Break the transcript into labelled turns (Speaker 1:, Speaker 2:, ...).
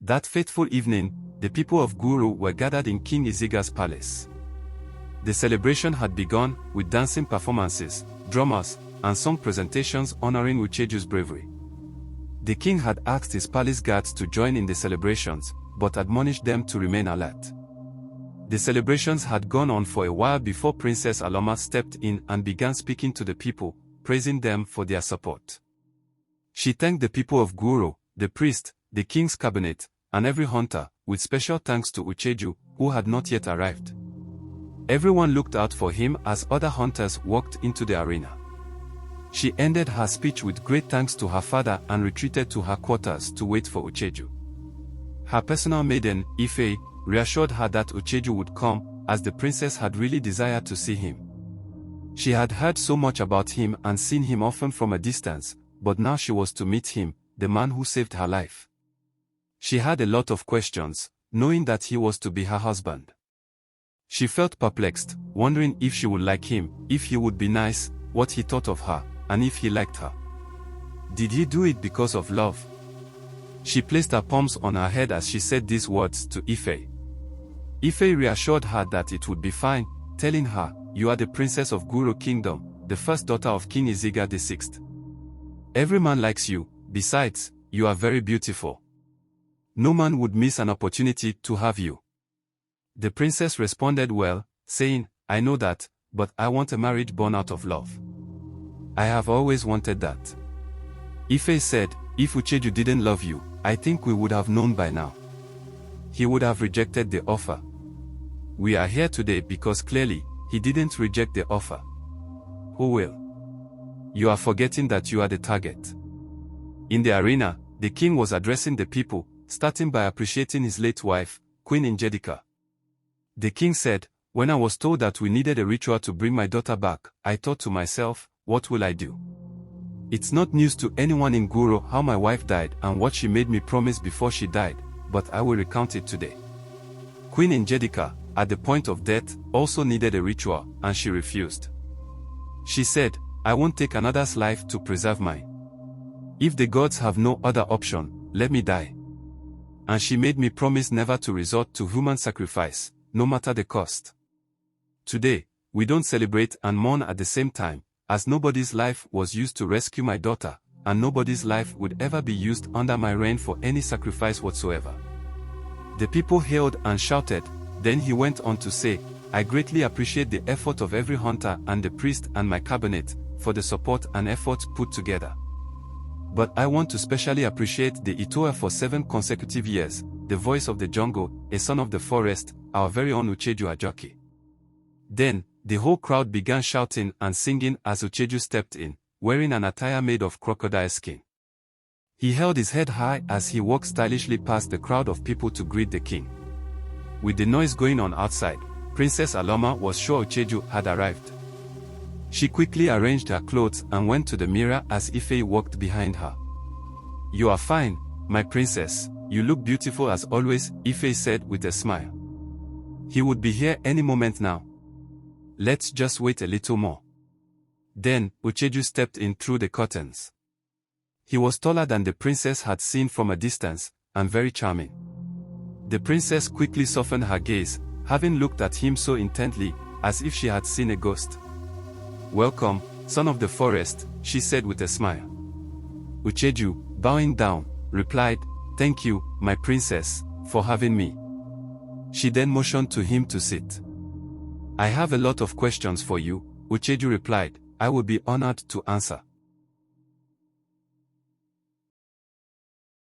Speaker 1: That fateful evening, the people of Guru were gathered in King Iziga's palace. The celebration had begun with dancing performances, drummers, and song presentations honoring Ucheju's bravery. The king had asked his palace guards to join in the celebrations, but admonished them to remain alert. The celebrations had gone on for a while before Princess Aloma stepped in and began speaking to the people, praising them for their support. She thanked the people of Guru, the priest, the king's cabinet, and every hunter, with special thanks to Ucheju, who had not yet arrived. Everyone looked out for him as other hunters walked into the arena. She ended her speech with great thanks to her father and retreated to her quarters to wait for Ucheju. Her personal maiden, Ife, reassured her that Ucheju would come, as the princess had really desired to see him. She had heard so much about him and seen him often from a distance, but now she was to meet him, the man who saved her life. She had a lot of questions, knowing that he was to be her husband. She felt perplexed, wondering if she would like him, if he would be nice, what he thought of her, and if he liked her. Did he do it because of love? She placed her palms on her head as she said these words to Ife. Ife reassured her that it would be fine, telling her, "You are the princess of Guru Kingdom, the first daughter of King Iziga VI. Every man likes you, besides, you are very beautiful. No man would miss an opportunity to have you." The princess responded well, saying, "I know that, but I want a marriage born out of love. I have always wanted that." Ife said, "If Ucheju didn't love you, I think we would have known by now. He would have rejected the offer. We are here today because clearly, he didn't reject the offer. Who will? You are forgetting that you are the target." In the arena, the king was addressing the people, starting by appreciating his late wife, Queen Njideka. The king said, "When I was told that we needed a ritual to bring my daughter back, I thought to myself, what will I do? It's not news to anyone in Guru how my wife died and what she made me promise before she died, but I will recount it today." Queen Njideka, at the point of death, also needed a ritual, and she refused. She said, "I won't take another's life to preserve mine. If the gods have no other option, let me die." And she made me promise never to resort to human sacrifice, no matter the cost. Today, we don't celebrate and mourn at the same time, as nobody's life was used to rescue my daughter, and nobody's life would ever be used under my reign for any sacrifice whatsoever. The people hailed and shouted. Then he went on to say, "I greatly appreciate the effort of every hunter and the priest and my cabinet, for the support and effort put together. But I want to specially appreciate the Itoa for 7 consecutive years, the voice of the jungle, a son of the forest, our very own Ucheju Ajoki." Then, the whole crowd began shouting and singing as Ucheju stepped in, wearing an attire made of crocodile skin. He held his head high as he walked stylishly past the crowd of people to greet the king. With the noise going on outside, Princess Aloma was sure Ucheju had arrived. She quickly arranged her clothes and went to the mirror as Ife walked behind her. "You are fine, my princess, you look beautiful as always," Ife said with a smile. "He would be here any moment now. Let's just wait a little more." Then, Ucheju stepped in through the curtains. He was taller than the princess had seen from a distance, and very charming. The princess quickly softened her gaze, having looked at him so intently, as if she had seen a ghost. "Welcome, son of the forest," she said with a smile. Ucheju, bowing down, replied, "Thank you, my princess, for having me." She then motioned to him to sit. "I have a lot of questions for you," Ucheju replied. "I will be honored to answer."